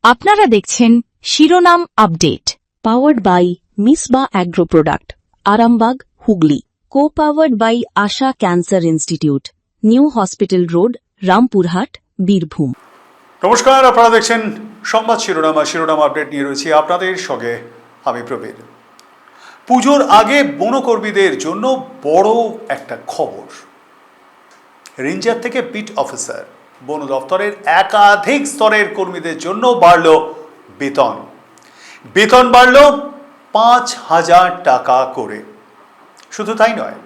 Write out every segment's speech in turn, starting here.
আপনারা দেখছেন শিরোনাম update, powered by Misba agro product, Arambagh, Hooghly. Co-powered by Asha cancer institute, new hospital road, Rampurhat, Birbhum. নমস্কার, আপনারা দেখছেন সংবাদ শিরোনাম আপডেট নিয়ে রয়েছি আপনাদের সঙ্গে আমি প্রবীর। পুজোর আগে বনকর্মীদের জন্য বড় একটা খবর। রেঞ্জার থেকে বিট অফিসার, বন দপ্তরের একাধিক স্তরের কর্মীদের জন্য বাড়ল বেতন। বেতন বাড়ল ৫,০০০ টাকা করে। শুধু তাই নয়,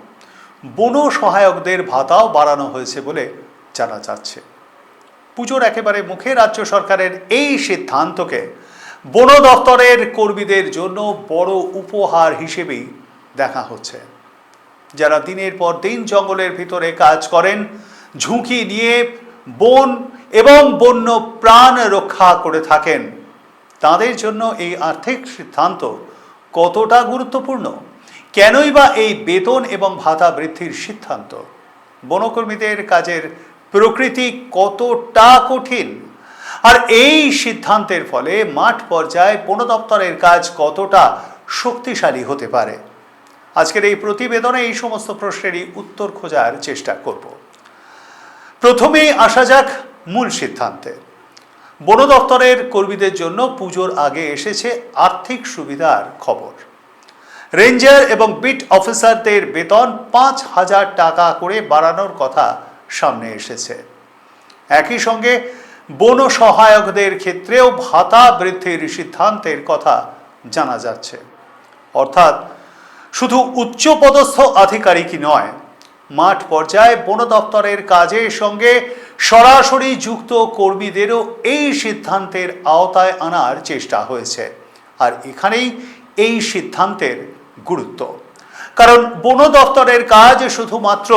বন সহায়কদের ভাতাও বাড়ানো হয়েছে বলে জানা যাচ্ছে। পুজোর একেবারে মুখে রাজ্য সরকারের এই সিদ্ধান্তকে বন দপ্তরের কর্মীদের জন্য বড় উপহার হিসেবেই দেখা হচ্ছে। যারা দিনের পর দিন জঙ্গলের ভিতরে কাজ করেন, ঝুঁকি নিয়ে বন এবং বন্য প্রাণ রক্ষা করে থাকেন, তাদের জন্য এই আর্থিক সিদ্ধান্ত কতটা গুরুত্বপূর্ণ? কেনই বা এই বেতন এবং ভাতা বৃদ্ধির সিদ্ধান্ত? বনকর্মীদের কাজের প্রকৃতি কতটা কঠিন, আর এই সিদ্ধান্তের ফলে মাঠ পর্যায়ে বন দপ্তরের কাজ কতটা শক্তিশালী হতে পারে? আজকের এই প্রতিবেদনে এই সমস্ত প্রশ্নেরই উত্তর খোঁজার চেষ্টা করব। প্রথমেই আসা যাক মূল সিদ্ধান্তে। বন দপ্তরের কর্মীদের জন্য পুজোর আগে এসেছে আর্থিক সুবিধার খবর। রেঞ্জার এবং বিট অফিসারদের বেতন ৫,০০০ টাকা করে বাড়ানোর কথা সামনে এসেছে। একই সঙ্গে বন সহায়কদের ক্ষেত্রেও ভাতা বৃদ্ধির সিদ্ধান্তের কথা জানা যাচ্ছে। অর্থাৎ শুধু উচ্চপদস্থ আধিকারিকই নয়, মাঠ পর্যায়ে বন দপ্তরের কাজের সঙ্গে সরাসরি যুক্ত কর্মীদেরও এই সিদ্ধান্তের আওতায় আনার চেষ্টা হয়েছে। আর এখানেই এই সিদ্ধান্তের গুরুত্ব। কারণ বন দপ্তরের কাজ শুধুমাত্র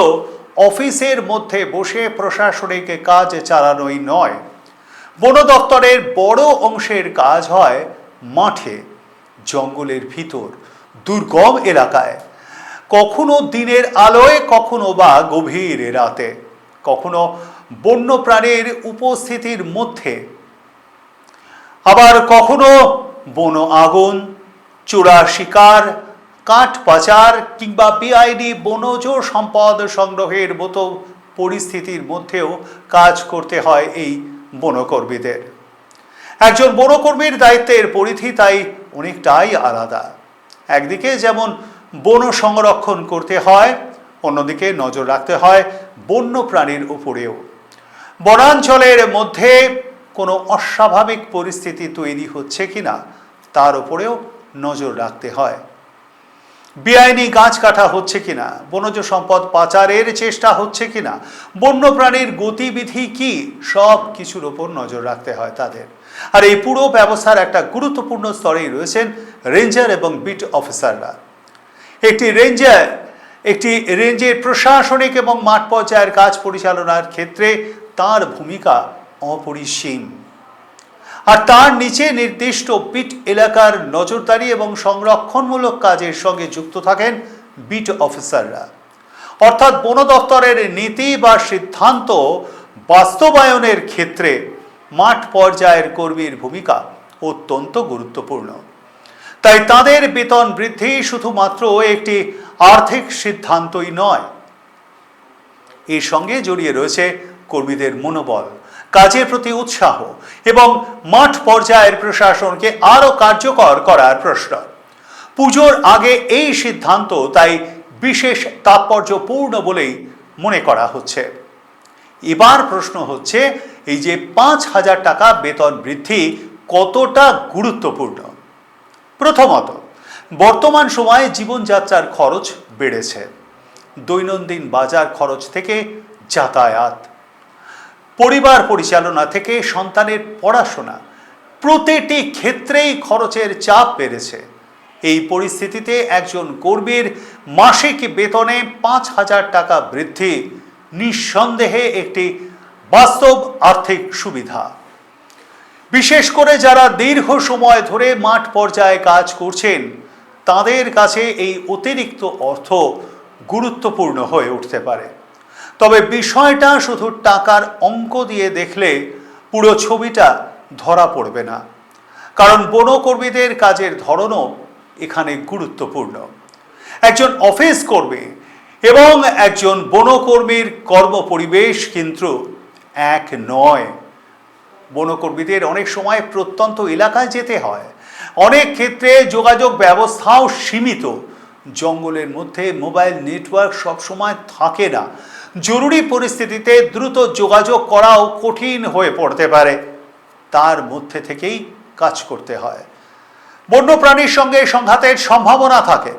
অফিসের মধ্যে বসে প্রশাসনিক কাজ চালানোই নয়, বন দপ্তরের বড় অংশের কাজ হয় মাঠে, জঙ্গলের ভিতর, দুর্গম এলাকায়, কখনো দিনের আলোয়, কখনো বা গভীর রাতে, কখনো বন্যপ্রাণীর উপস্থিতির মধ্যে, আবার কখনো বন আগুন, চোরা শিকার, কাঠ পাচার কিংবা বেআইনি বনজ সম্পদ সংগ্রহের মতো পরিস্থিতির মধ্যেও কাজ করতে হয় এই বনকর্মীদের। একজন বনকর্মীর দায়িত্বের পরিধি তাই অনেকটাই আলাদা। একদিকে যেমন বন সংরক্ষণ করতে হয়, অন্যদিকে নজর রাখতে হয় বন্য প্রাণীর উপরেও। বনাঞ্চলের মধ্যে কোনো অস্বাভাবিক পরিস্থিতি তৈরি হচ্ছে কিনা তার উপরেও নজর রাখতে হয়। বেআইনি গাছ কাটা হচ্ছে কিনা, বনজ সম্পদ পাচারের চেষ্টা হচ্ছে কিনা, বন্যপ্রাণীর গতিবিধি কি, সব কিছুর ওপর নজর রাখতে হয় তাদের। আর এই পুরো ব্যবস্থার একটা গুরুত্বপূর্ণ স্তরেই রয়েছেন রেঞ্জার এবং বিট অফিসাররা। একটি রেঞ্জের প্রশাসনিক এবং মাঠ পর্যায়ের কাজ পরিচালনার ক্ষেত্রে তার ভূমিকা অপরিসীম। আর তার নিচে নির্দিষ্ট বিট এলাকার নজরদারি এবং সংরক্ষণমূলক কাজের সঙ্গে যুক্ত থাকেন বিট অফিসাররা। অর্থাৎ বন দপ্তরের নীতি বা সিদ্ধান্ত বাস্তবায়নের ক্ষেত্রে মাঠ পর্যায়ের কর্মীর ভূমিকা অত্যন্ত গুরুত্বপূর্ণ। তাই তাদের বেতন বৃদ্ধি শুধুমাত্র একটি আর্থিক সিদ্ধান্তই নয়, এর সঙ্গে জড়িয়ে রয়েছে কর্মীদের মনোবল, কাজের প্রতি উৎসাহ এবং মাঠ পর্যায়ের প্রশাসনকে আরও কার্যকর করার প্রশ্রয়। পুজোর আগে এই সিদ্ধান্ত তাই বিশেষ তাৎপর্যপূর্ণ বলেই মনে করা হচ্ছে। এবার প্রশ্ন হচ্ছে, এই যে ৫,০০০ টাকা বেতন বৃদ্ধি কতটা গুরুত্বপূর্ণ? প্রথমত, বর্তমান সময়ে জীবনযাত্রার খরচ বেড়েছে। দৈনন্দিন বাজার খরচ থেকে যাতায়াত, পরিবার পরিচালনা থেকে সন্তানের পড়াশোনা, প্রতিটি ক্ষেত্রেই খরচের চাপ বেড়েছে। এই পরিস্থিতিতে একজন কর্মীর মাসিক বেতনে ৫,০০০ টাকা বৃদ্ধি নিঃসন্দেহে একটি বাস্তব আর্থিক সুবিধা। বিশেষ করে যারা দীর্ঘ সময় ধরে মাঠ পর্যায়ে কাজ করছেন, তাদের কাছে এই অতিরিক্ত অর্থ গুরুত্বপূর্ণ হয়ে উঠতে পারে। তবে বিষয়টা শুধু টাকার অঙ্ক দিয়ে দেখলে পুরো ছবিটা ধরা পড়বে না, কারণ বনকর্মীদের কাজের ধরনও এখানে গুরুত্বপূর্ণ। একজন অফিস কর্মী এবং একজন বনকর্মীর কর্মপরিবেশ কিন্তু এক নয়। বনকর্মীদের অনেক সময় প্রত্যন্ত এলাকায় যেতে হয়, অনেক ক্ষেত্রে যোগাযোগ ব্যবস্থাও সীমিত, জঙ্গলের মধ্যে মোবাইল নেটওয়ার্ক সবসময় থাকে না, জরুরি পরিস্থিতিতে দ্রুত যোগাযোগ করাও কঠিন হয়ে পড়তে পারে, তার মধ্যে থেকেই কাজ করতে হয়। বন্যপ্রাণীর সঙ্গে সংঘাতের সম্ভাবনা থাকে,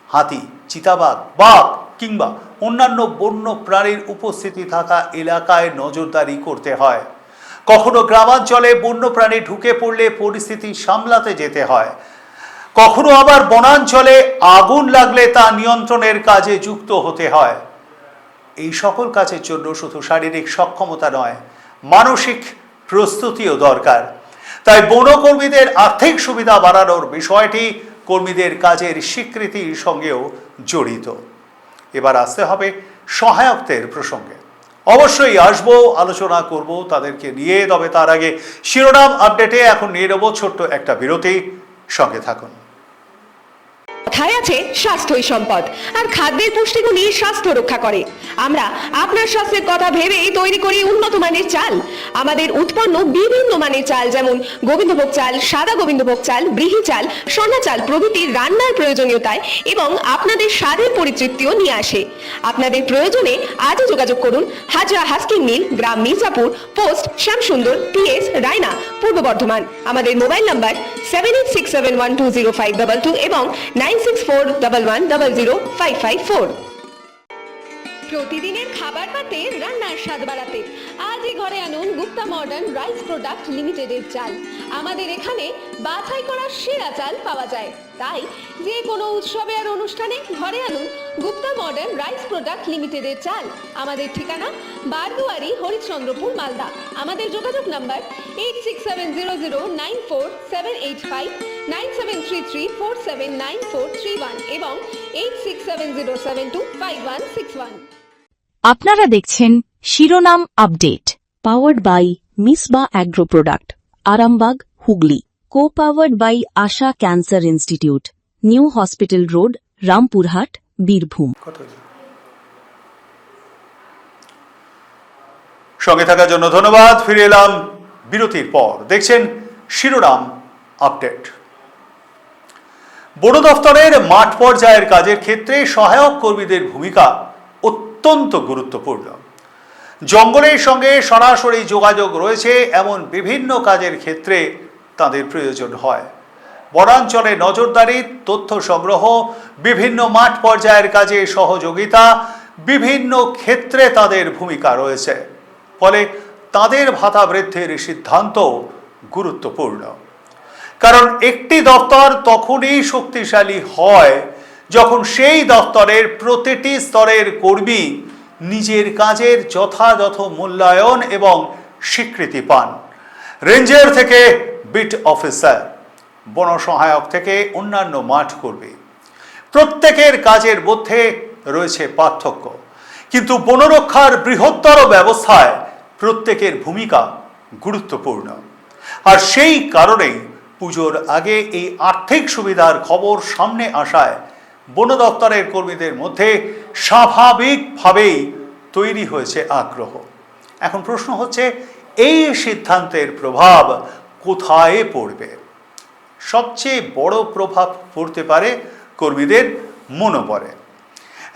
হাতি, চিতাবাঘ, বাঘ কিংবা অন্যান্য বন্য প্রাণীর উপস্থিতি থাকা এলাকায় নজরদারি করতে হয়। কখনো গ্রামাঞ্চলে বন্যপ্রাণী ঢুকে পড়লে পরিস্থিতি সামলাতে যেতে হয়, কখনো আবার বনাঞ্চলে আগুন লাগলে তা নিয়ন্ত্রণের কাজে যুক্ত হতে হয়। এই সকল কাজের জন্য শুধু শারীরিক সক্ষমতা নয়, মানসিক প্রস্তুতিও দরকার। তাই বনকর্মীদের আর্থিক সুবিধা বাড়ানোর বিষয়টি কর্মীদের কাজের স্বীকৃতির সঙ্গেও জড়িত। এবার আসতে হবে সহায়কদের প্রসঙ্গে। অবশ্যই আসবো, আলোচনা করব তাদেরকে নিয়ে। তবে তার আগে শিরোনাম আপডেটে এখন নিয়ে নেব ছোট্ট একটা বিরতি, সঙ্গে থাকুন। কথায় আছে স্বাস্থ্যই সম্পদ, আর খাদ্যের পুষ্টিগুণই স্বাস্থ্য রক্ষা করে। আমরা আপনার স্বাস্থ্যের কথা ভেবেই তৈরি করি উন্নত মানের চাল। আমাদের উৎপন্ন বিভিন্ন মানের চাল, যেমন গোবিন্দভোগ চাল, সাদা গোবিন্দভোগ চাল, ব্রিহি চাল, সোনা চাল প্রভৃতি রান্নার প্রয়োজনীয়তায় এবং আপনাদের স্বাদের পরিতৃপ্তিও নিয়ে আসে। আপনাদের প্রয়োজনে আজই যোগাযোগ করুন হাজরা হাস্কিং মিল, গ্রাম মির্জাপুর, পোস্ট শ্যামসুন্দর, PS রায়না, পূর্ব বর্ধমান। আমাদের মোবাইল নাম্বার 7867120522 এবং 9641100554। প্রতিদিনের খাবার পাতে রান্নার স্বাদ বাড়াতে আজই ঘরে আনুন গুপ্তা মডার্ন রাইস প্রোডাক্ট লিমিটেডের চাল। আমাদের এখানে বাছাই করা সেরা চাল পাওয়া যায়, তাই যে কোনো উৎসবে আর অনুষ্ঠানে ঘরে আনুন গুপ্তা মডার্ন রাইস প্রোডাক্ট লিমিটেডের চাল। আমাদের ঠিকানা বারদুয়ারি, হরিশ্চন্দ্রপুর, মালদা। আমাদের যোগাযোগ নাম্বার 8670094785, 9733479431 এবং 8670725161। আপনারা দেখছেন শিরোনাম update, powered by Misba agro product, Arambagh, Hooghly. Co powered by Asha cancer institute, new hospital road, Rampurhat, Birbhum. সঙ্গে থাকার জন্য ধন্যবাদ। ফিরে এলাম বিরতির পর। দেখছেন শিরোনাম আপডেট। বন দফতরের মাঠ পর্যায়ের কাজের ক্ষেত্রে সহায়ক কর্মীদের ভূমিকা অত্যন্ত গুরুত্বপূর্ণ। জঙ্গলের সঙ্গে সরাসরি যোগাযোগ রয়েছে এমন বিভিন্ন কাজের ক্ষেত্রে তাদের প্রয়োজন হয়। বনাঞ্চলে নজরদারি, তথ্য সংগ্রহ, বিভিন্ন মাঠ পর্যায়ের কাজে সহযোগিতা, বিভিন্ন ক্ষেত্রে তাদের ভূমিকা রয়েছে। ফলে তাদের ভাতা বৃদ্ধির সিদ্ধান্ত গুরুত্বপূর্ণ, কারণ একটি দপ্তর তখনই শক্তিশালী হয় যখন সেই দপ্তরের প্রতিটি স্তরের কর্মী নিজের কাজের যথাযথ মূল্যায়ন এবং স্বীকৃতি পান। রেঞ্জার থেকে বিট অফিসার, বন সহায়ক থেকে অন্যান্য মাঠ কর্মী, প্রত্যেকের কাজের মধ্যে রয়েছে পার্থক্য, কিন্তু বনরক্ষার বৃহত্তর ব্যবস্থায় প্রত্যেকের ভূমিকা গুরুত্বপূর্ণ। আর সেই কারণেই পুজোর আগে এই আর্থিক সুবিধার খবর সামনে আসায় বন দপ্তরের কর্মীদের মধ্যে স্বাভাবিকভাবেই তৈরি হয়েছে আগ্রহ। এখন প্রশ্ন হচ্ছে, এই সিদ্ধান্তের প্রভাব কোথায় পড়বে? সবচেয়ে বড় প্রভাব পড়তে পারে কর্মীদের মনোবলে।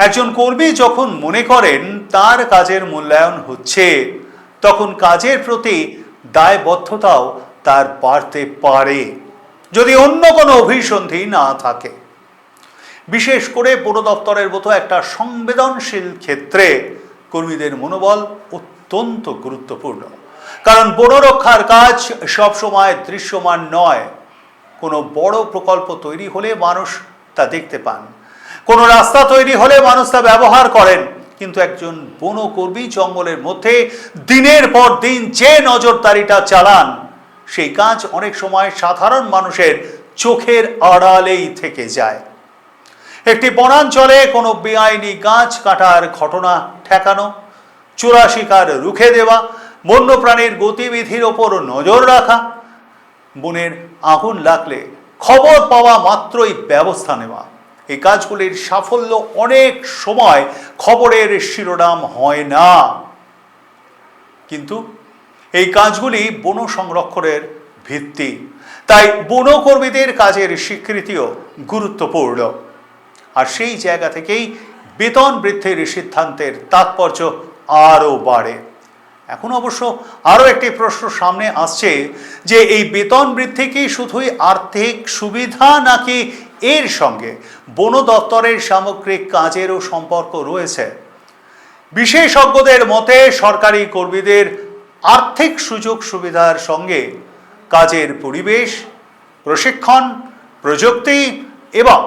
একজন কর্মী যখন মনে করেন তার কাজের মূল্যায়ন হচ্ছে, তখন কাজের প্রতি দায়বদ্ধতাও তার বাড়তে পারে, যদি অন্য কোনো অভিসন্ধি না থাকে। বিশেষ করে বন দপ্তরের মতো একটা সংবেদনশীল ক্ষেত্রে কর্মীদের মনোবল অত্যন্ত গুরুত্বপূর্ণ, কারণ বনরক্ষার কাজ সবসময় দৃশ্যমান নয়। কোনো বড় প্রকল্প তৈরি হলে মানুষ তা দেখতে পান, কোনো রাস্তা তৈরি হলে মানুষ তা ব্যবহার করেন, কিন্তু একজন বনকর্মী জঙ্গলের মধ্যে দিনের পর দিন যে নজরদারিটা চালান, সেই কাজ অনেক সময় সাধারণ মানুষের চোখের আড়ালেই থেকে যায়। একটি বনাঞ্চলে কোনো বেআইনি গাছ কাটার ঘটনা ঠেকানো, চোরা শিকার রুখে দেওয়া, বন্যপ্রাণীর গতিবিধির ওপর নজর রাখা, বনের আগুন লাগলে খবর পাওয়া মাত্রই ব্যবস্থা নেওয়া, এই কাজগুলির সাফল্য অনেক সময় খবরের শিরোনাম হয় না, কিন্তু এই কাজগুলি বন সংরক্ষণের ভিত্তি। তাই বনকর্মীদের কাজের স্বীকৃতিও গুরুত্বপূর্ণ। আর সেই জায়গা থেকেই বেতন বৃদ্ধির সিদ্ধান্তের তাৎপর্য আরও বাড়ে। এখন অবশ্য আরও একটি প্রশ্ন সামনে আসছে যে এই বেতন বৃদ্ধি কি শুধুই আর্থিক সুবিধা, নাকি এর সঙ্গে বন দপ্তরের সামগ্রিক কাজেরও সম্পর্ক রয়েছে? বিশেষজ্ঞদের মতে সরকারি কর্মীদের আর্থিক সুযোগ সুবিধার সঙ্গে কাজের পরিবেশ, প্রশিক্ষণ, প্রযুক্তি এবং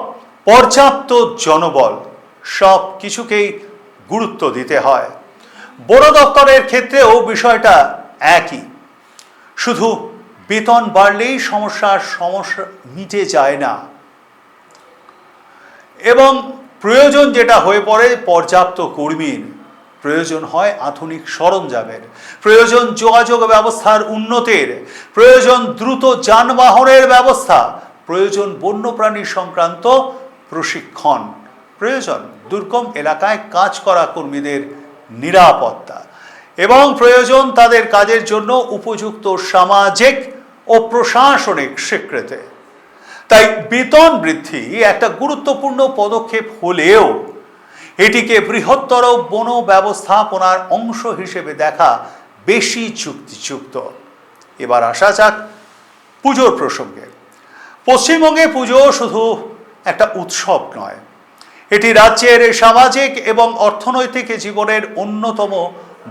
পর্যাপ্ত জনবল সব কিছুকেই গুরুত্ব দিতে হয়। বন দপ্তরের ক্ষেত্রেও বিষয়টা একই। শুধু বেতন বাড়লেই সমস্যা মিটে যায় না, এবং প্রয়োজন যেটা হয়ে পড়ে পর্যাপ্ত কর্মীর, প্রয়োজন হয় আধুনিক সরঞ্জামের, প্রয়োজন যোগাযোগ ব্যবস্থার উন্নতির, প্রয়োজন দ্রুত যানবাহনের ব্যবস্থা, প্রয়োজন বন্যপ্রাণী সংক্রান্ত প্রশিক্ষণ, প্রয়োজন দুর্গম এলাকায় কাজ করা কর্মীদের নিরাপত্তা, এবং প্রয়োজন তাদের কাজের জন্য উপযুক্ত সামাজিক ও প্রশাসনিক স্বীকৃতি। তাই বেতন বৃদ্ধি একটা গুরুত্বপূর্ণ পদক্ষেপ হলেও এটিকে বৃহত্তর বন ব্যবস্থাপনার অংশ হিসেবে দেখা বেশি যুক্তিযুক্ত। এবার আসা যাক পুজোর প্রসঙ্গে। পশ্চিমবঙ্গে পুজো শুধু একটা উৎসব নয়, এটি রাজ্যের সামাজিক এবং অর্থনৈতিক জীবনের অন্যতম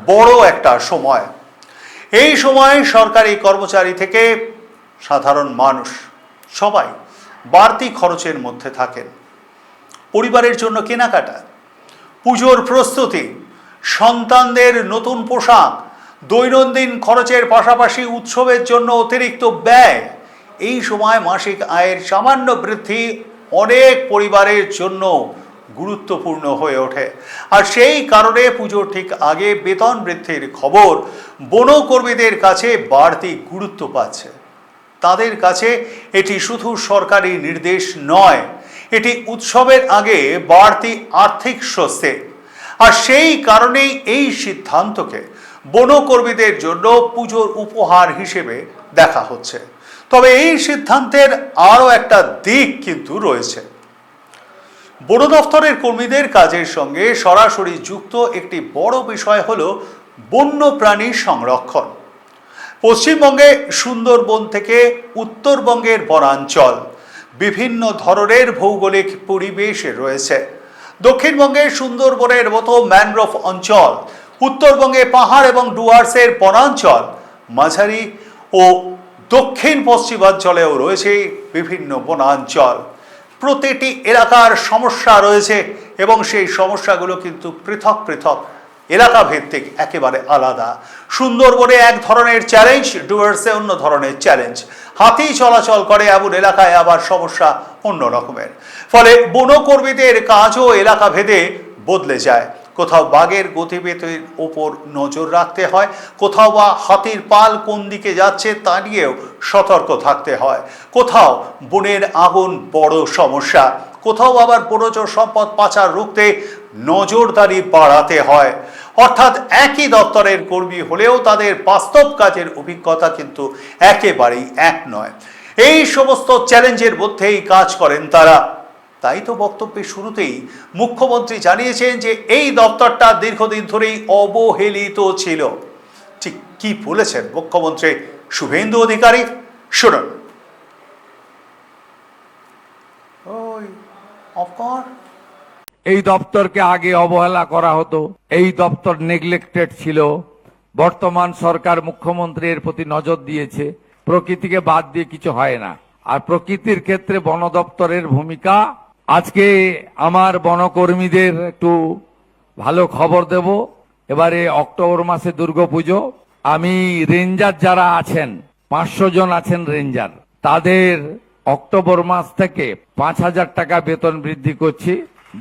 বড় একটা সময়। এই সময় সরকারি কর্মচারী থেকে সাধারণ মানুষ সবাই বাড়তি খরচের মধ্যে থাকেন। পরিবারের জন্য কেনাকাটা, পুজোর প্রস্তুতি, সন্তানদের নতুন পোশাক, দৈনন্দিন খরচের পাশাপাশি উৎসবের জন্য অতিরিক্ত ব্যয়, এই সময় মাসিক আয়ের সামান্য বৃদ্ধি অনেক পরিবারের জন্য গুরুত্বপূর্ণ হয়ে ওঠে। আর সেই কারণে পুজোর ঠিক আগে বেতন বৃদ্ধির খবর বনকর্মীদের কাছে বাড়তি গুরুত্ব পাচ্ছে। তাদের কাছে এটি শুধু সরকারি নির্দেশ নয়, এটি উৎসবের আগে বাড়তি আর্থিক স্বস্তি। আর সেই কারণেই এই সিদ্ধান্তকে বনকর্মীদের জন্য পুজোর উপহার হিসেবে দেখা হচ্ছে। তবে এই সিদ্ধান্তের আরও একটা দিক কিন্তু রয়েছে। বন দফতরের কর্মীদের কাজের সঙ্গে সরাসরি যুক্ত একটি বড় বিষয় হল বন্যপ্রাণী সংরক্ষণ। পশ্চিমবঙ্গে সুন্দরবন থেকে উত্তরবঙ্গের বনাঞ্চল বিভিন্ন ধরনের ভৌগোলিক পরিবেশে রয়েছে। দক্ষিণবঙ্গে সুন্দরবনের মতো ম্যানগ্রোভ অঞ্চল, উত্তরবঙ্গে পাহাড় এবং ডুয়ার্সের বনাঞ্চল, মাঝারি ও দক্ষিণ পশ্চিমাঞ্চলেও রয়েছে বিভিন্ন বনাঞ্চল। প্রতিটি এলাকার সমস্যা রয়েছে এবং সেই সমস্যাগুলো কিন্তু পৃথক পৃথক এলাকা ভিত্তিক একেবারে আলাদা। সুন্দরবনে এক ধরনের চ্যালেঞ্জ, ডুয়ার্সে অন্য ধরনের চ্যালেঞ্জ। হাতি চলাচল করে এমন এলাকায় আবার সমস্যা অন্য রকমের। ফলে বনকর্মীদের কাজও এলাকা ভেদে বদলে যায়। কোথাও বাঘের গতিবিধির ওপর নজর রাখতে হয়, কোথাও বা হাতির পাল কোন দিকে যাচ্ছে তা নিয়েও সতর্ক থাকতে হয়, কোথাও বনের আগুন বড় সমস্যা, কোথাও আবার বনজ সম্পদ পাচার রুখতে নজরদারি বাড়াতে হয়। অর্থাৎ একই দপ্তরের কর্মী হলেও তাদের বাস্তব কাজের অভিজ্ঞতা কিন্তু একেবারেই এক নয়। এই সমস্ত চ্যালেঞ্জের মধ্যেই কাজ করেন তারা। তাই তো বক্তব্যের শুরুতেই মুখ্যমন্ত্রী জানিয়েছেন যে এই দপ্তরটা দীর্ঘদিন ধরেই অবহেলিত ছিল। ঠিক কি বলেছেন মুখ্যমন্ত্রী শুভেন্দু অধিকারী, শুনুন। এই দপ্তরকে আগে অবহেলা করা হতো, এই দপ্তর নেগলেক্টেড ছিল। বর্তমান সরকার মুখ্যমন্ত্রী এর প্রতি নজর দিয়েছে। প্রকৃতিকে বাদ দিয়ে কিছু হয় না, আর প্রকৃতির ক্ষেত্রে বন দপ্তরের ভূমিকা। আজকে আমার বনকর্মীদের একটু ভালো খবর দেব। এবারে অক্টোবর মাসে দুর্গাপুজো, আমি রেঞ্জার যারা আছেন 500 জন আছেন রেঞ্জার, তাদের অক্টোবর মাস থেকে 5000 টাকা বেতন বৃদ্ধি করছি।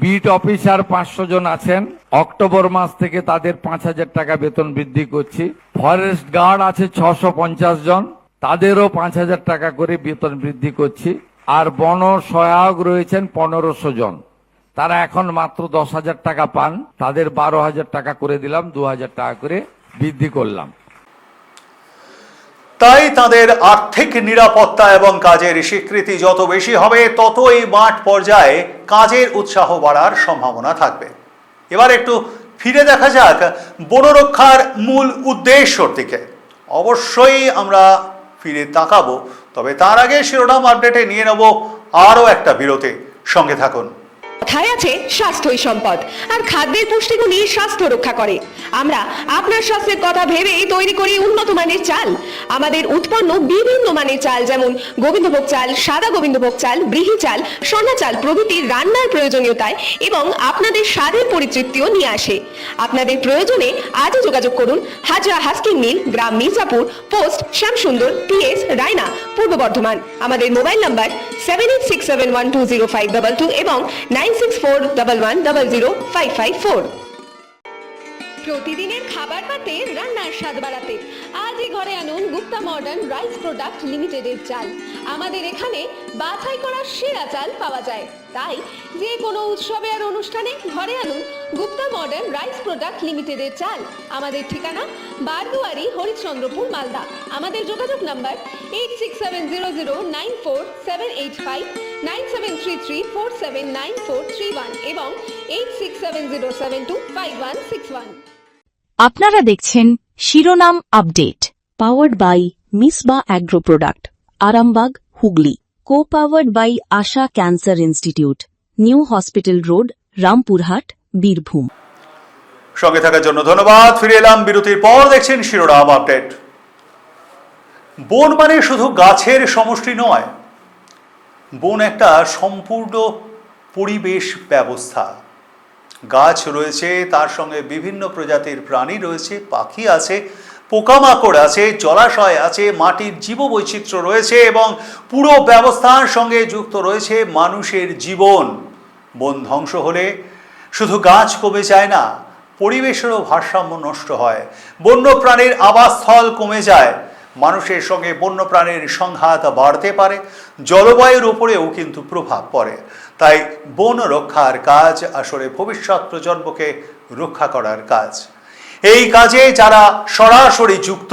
বিট অফিসার 500 জন আছেন, অক্টোবর মাস থেকে তাদের 5000 টাকা বেতন বৃদ্ধি করছি। ফরেস্ট গার্ড আছে 650 জন, তাদেরও 5,000 টাকা করে বেতন বৃদ্ধি করছি। আর বন সহায়ক রয়েছেন 1500 জন, তারা এখন মাত্র 10,000 টাকা পান, তাদের 12,000 টাকা করে দিলাম, 2,000 টাকা করে বৃদ্ধি করলাম। তাই তাদের আর্থিক নিরাপত্তা এবং কাজের স্বীকৃতি যত বেশি হবে, ততই মাঠ পর্যায়ে কাজের উৎসাহ বাড়ার সম্ভাবনা থাকবে। এবার একটু ফিরে দেখা যাক বনরক্ষার মূল উদ্দেশ্যর দিকে। অবশ্যই আমরা ফিরে তাকাবো, তবে তার আগে শিরোনাম আপডেটে নিয়ে নেব আরও একটা বিরতি। সঙ্গে থাকুন। কথায় আছে স্বাস্থ্যই সম্পদ, আর খাদ্যের পুষ্টিগুণই স্বাস্থ্য রক্ষা করে। আমরা আপনার স্বাস্থ্যের কথা ভেবেই তৈরি করি উন্নত মানের চাল। আমাদের উৎপন্ন বিভিন্ন মানের চাল, যেমন গোবিন্দভোগ চাল, সাদা গোবিন্দভোগ চাল, ব্রিহি চাল, সোনা চাল প্রভৃতি রান্নার প্রয়োজনীয়তায় এবং আপনাদের স্বাদের পরিতৃপ্তিও নিয়ে আসে। আপনাদের প্রয়োজনে আজই যোগাযোগ করুন হাজরা হাস্কিং মিল, গ্রাম মির্জাপুর, পোস্ট শ্যামসুন্দর, PS রায়না, পূর্ব বর্ধমান। আমাদের মোবাইল নাম্বার 7867120522 এবং 9641100554। প্রতিদিনের খাবার পাতে রান্নার স্বাদ বাড়াতে আজই ঘরে আনুন গুপ্তা মডার্ন রাইস প্রোডাক্ট লিমিটেডের চাল। আমাদের এখানে বাছাই করা সেরা চাল পাওয়া যায়, তাই যে কোনো উৎসবে আর অনুষ্ঠানে ঘরে আনুন গুপ্তা মডার্ন রাইস প্রোডাক্ট লিমিটেডের চাল। আমাদের ঠিকানা বারদুয়ারি, হরিশ্চন্দ্রপুর, মালদা। আমাদের যোগাযোগ নাম্বার 8670094785, 9733479431 এবং 8670725161। আপনারা দেখছেন শিরোনাম update, powered by Misba agro product, Arambagh, Hooghly. Co powered by Asha cancer institute, new hospital road, Rampurhat, Birbhum. সঙ্গে থাকার জন্য ধন্যবাদ। ফিরে এলাম বিরতির পর। দেখছেন শিরোনাম আপডেট। বন মানে শুধু গাছের সমষ্টি নয়, বন একটা সম্পূর্ণ পরিবেশ ব্যবস্থা। গাছ রয়েছে, তার সঙ্গে বিভিন্ন প্রজাতির প্রাণী রয়েছে, পাখি আছে, পোকামাকড় আছে, জলাশয় আছে, মাটির জীববৈচিত্র্য রয়েছে এবং পুরো ব্যবস্থার সঙ্গে যুক্ত রয়েছে মানুষের জীবন। বন ধ্বংস হলে শুধু গাছ কমে যায় না, পরিবেশেরও ভারসাম্য নষ্ট হয়, বন্যপ্রাণীর আবাসস্থল কমে যায়, মানুষের সঙ্গে বন্যপ্রাণীর সংঘাত বাড়তে পারে, জলবায়ুর উপরেও কিন্তু প্রভাব পড়ে। তাই বন রক্ষার কাজ আসলে ভবিষ্যৎ প্রজন্মকে রক্ষা করার কাজ। এই কাজে যারা সরাসরি যুক্ত,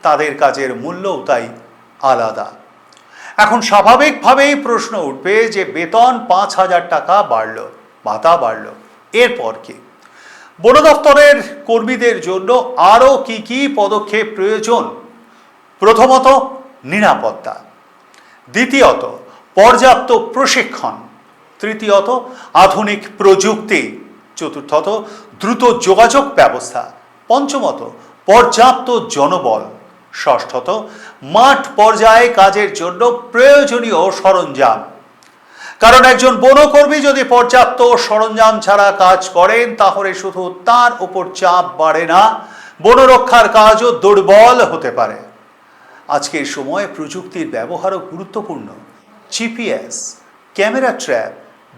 তাদের কাজের মূল্যও তাই আলাদা। এখন স্বাভাবিকভাবেই প্রশ্ন উঠবে যে বেতন 5,000 টাকা বাড়ল, ভাতা বাড়ল, এরপর কি? বন দপ্তরের কর্মীদের জন্য আরও কি কি পদক্ষেপ প্রয়োজন? প্রথমত নিরাপত্তা, দ্বিতীয়ত পর্যাপ্ত প্রশিক্ষণ, তৃতীয়ত আধুনিক প্রযুক্তি, চতুর্থত দ্রুত যোগাযোগ ব্যবস্থা, পঞ্চমত পর্যাপ্ত জনবল, ষষ্ঠত মাঠ পর্যায়ে কাজের জন্য প্রয়োজনীয় সরঞ্জাম। কারণ একজন বনকর্মী যদি পর্যাপ্ত সরঞ্জাম ছাড়া কাজ করেন, তাহলে শুধু তার উপর চাপ বাড়ে না, বনরক্ষার কাজও দুর্বল হতে পারে। আজকের সময়ে প্রযুক্তির ব্যবহারও গুরুত্বপূর্ণ। GPS, camera trap,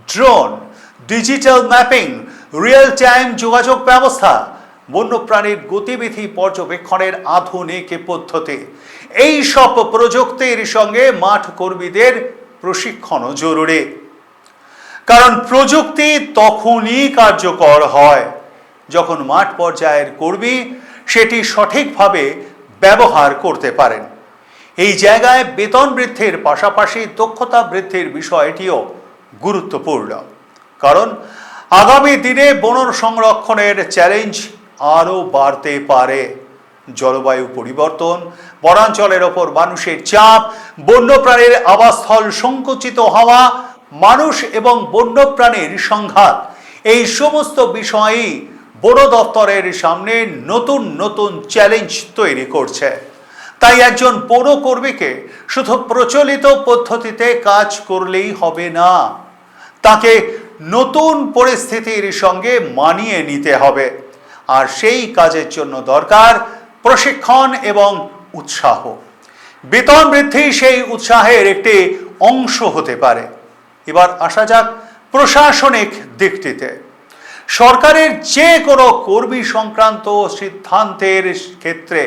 drone, digital mapping, real time যোগাযোগ ব্যবস্থা, বন্যপ্রাণীর গতিবিধি পর্যবেক্ষণের আধুনিক পদ্ধতি, এই সব প্রযুক্তির সঙ্গে মাঠ কর্মীদের প্রশিক্ষণও জরুরি। কারণ প্রযুক্তি তখনই কার্যকর হয় যখন মাঠ পর্যায়ের কর্মী সেটি সঠিকভাবে ব্যবহার করতে পারেন। এই জায়গায় বেতন বৃদ্ধির পাশাপাশি দক্ষতা বৃদ্ধির বিষয়টিও গুরুত্বপূর্ণ। কারণ আগামী দিনে বন সংরক্ষণের চ্যালেঞ্জ আরও বাড়তে পারে। জলবায়ু পরিবর্তন, বনাঞ্চলের ওপর মানুষের চাপ, বন্যপ্রাণীর আবাসস্থল সংকুচিত হওয়া, মানুষ এবং বন্যপ্রাণীর সংঘাত, এই সমস্ত বিষয়ই বন দপ্তরের সামনে নতুন নতুন চ্যালেঞ্জ তৈরি করছে। তাই একজন বনকর্মীকে শুধু প্রচলিত পদ্ধতিতে কাজ করলেই হবে না, তাকে নতুন পরিস্থিতির সঙ্গে মানিয়ে নিতে হবে। আর সেই কাজের জন্য দরকার প্রশিক্ষণ এবং উৎসাহ। বেতন বৃদ্ধি সেই উৎসাহের একটি অংশ হতে পারে। এবার আসা যাক প্রশাসনিক দিকটিতে। সরকারের যে কোনো কর্মী সংক্রান্ত সিদ্ধান্তের ক্ষেত্রে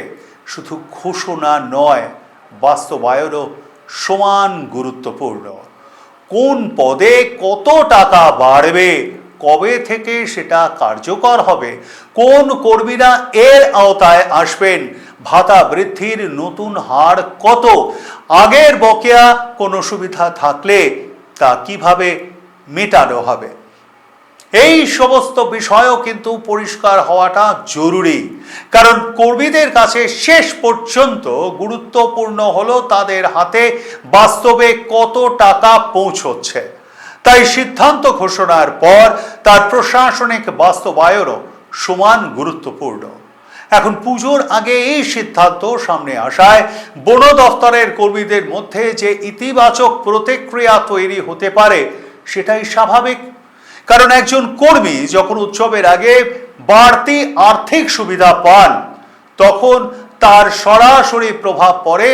শুধু ঘোষণা নয়, বাস্তবায়নও সমান গুরুত্বপূর্ণ। কোন পদে কত টাকা বাড়বে, কবে থেকে সেটা কার্যকর হবে, কোন কর্মীরা এর আওতায় আসবেন, ভাতা বৃদ্ধির নতুন হার কত, আগের বকেয়া কোনো সুবিধা থাকলে তা কিভাবে মেটানো হবে, এই সমস্ত বিষয়ও কিন্তু পরিষ্কার হওয়াটা জরুরি। কারণ কর্মীদের কাছে শেষ পর্যন্ত গুরুত্বপূর্ণ হলো তাদের হাতে বাস্তবে কত টাকা পৌঁছচ্ছে। তাই সিদ্ধান্ত ঘোষণার পর তার প্রশাসনিক বাস্তবায়নও সমান গুরুত্বপূর্ণ। এখন পুজোর আগে এই সিদ্ধান্ত সামনে আসায় বন দফতরের কর্মীদের মধ্যে যে ইতিবাচক প্রতিক্রিয়া তৈরি হতে পারে সেটাই স্বাভাবিক। কারণ একজন কর্মী যখন উৎসবের আগে বাড়তি আর্থিক সুবিধা পান তখন তার সরাসরি প্রভাব পড়ে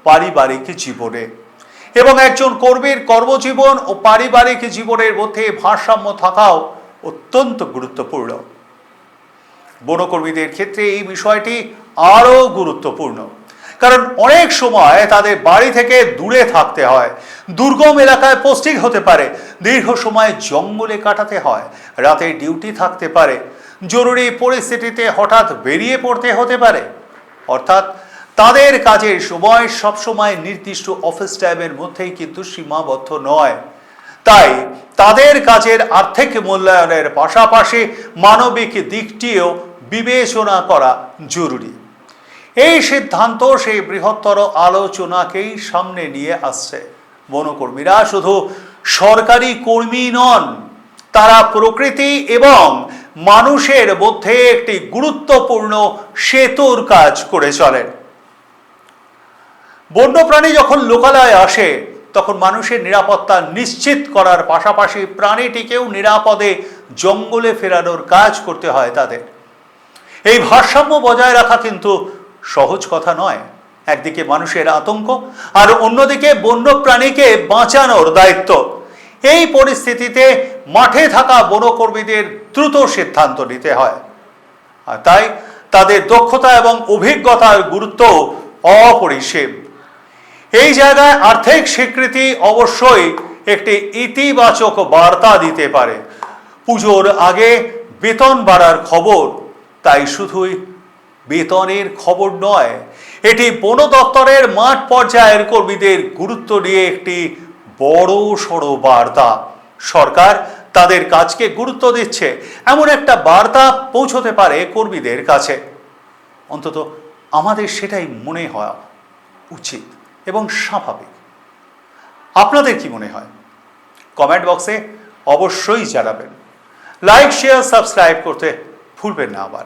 পারিবারিক জীবনে, এবং একজন কর্মীর কর্মজীবন ও পারিবারিক জীবনের মধ্যে ভারসাম্য থাকাও অত্যন্ত গুরুত্বপূর্ণ। বনকর্মীদের ক্ষেত্রে এই বিষয়টি আরও গুরুত্বপূর্ণ, কারণ অনেক সময় তাদের বাড়ি থেকে দূরে থাকতে হয়, দুর্গম এলাকায় পোস্টিং হতে পারে, দীর্ঘ সময় জঙ্গলে কাটাতে হয়, রাতে ডিউটি থাকতে পারে, জরুরি পরিস্থিতিতে হঠাৎ বেরিয়ে পড়তে হতে পারে। অর্থাৎ তাদের কাজের সময় সবসময় নির্দিষ্ট অফিস টাইমের মধ্যেই কিন্তু সীমাবদ্ধ নয়। তাই তাদের কাজের আর্থিক মূল্যায়নের পাশাপাশি মানবিক দিকটিও বিবেচনা করা জরুরি। এই সিদ্ধান্ত সেই বৃহত্তর আলোচনাকেই সামনে নিয়ে আসছে। বনকর্মীরা শুধু সরকারি কর্মী নন, তারা প্রকৃতি এবং মানুষের মধ্যে একটি গুরুত্বপূর্ণ সেতুর কাজ করে চলেন। বন্যপ্রাণী যখন লোকালয়ে আসে তখন মানুষের নিরাপত্তা নিশ্চিত করার পাশাপাশি প্রাণীটিকেও নিরাপদে জঙ্গলে ফেরানোর কাজ করতে হয় তাদের। এই ভারসাম্য বজায় রাখা কিন্তু সহজ কথা নয়। একদিকে মানুষের আতঙ্ক আর অন্যদিকে বন্যপ্রাণীকে বাঁচানোর দায়িত্ব। এই পরিস্থিতিতে মাঠে থাকা বনকর্মীদের দ্রুত সিদ্ধান্ত নিতে হয়, আর তাই তাদের দক্ষতা এবং অভিজ্ঞতার গুরুত্ব অপরিসীম। এই জায়গায় আর্থিক স্বীকৃতি অবশ্যই একটি ইতিবাচক বার্তা দিতে পারে। পুজোর আগে বেতন বাড়ার খবর তাই শুধুই বেতনের খবর নয়, এটি বন দপ্তরের মাঠ পর্যায়ের কর্মীদের গুরুত্ব নিয়ে একটি বড় সড় বার্তা। সরকার তাদের কাজকে গুরুত্ব দিচ্ছে এমন একটা বার্তা পৌঁছতে পারে কর্মীদের কাছে। অন্তত আমাদের সেটাই মনে হওয়া উচিত এবং স্বাভাবিক। আপনাদের কি মনে হয়? কমেন্ট বক্সে অবশ্যই জানাবেন। লাইক, শেয়ার, সাবস্ক্রাইব করতে ভুলবেন না। আবার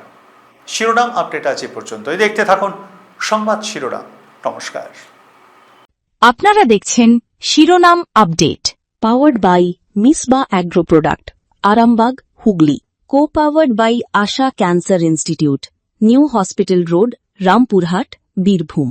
শিরোনাম আপডেট আজ এ পর্যন্তই। দেখতে থাকুন সংবাদ শিরোনাম। নমস্কার। আপনারা দেখছেন শিরোনাম update, powered by Misba agro product, Arambagh, Hooghly. Co powered by Asha cancer institute, new hospital road, Rampurhat, Birbhum.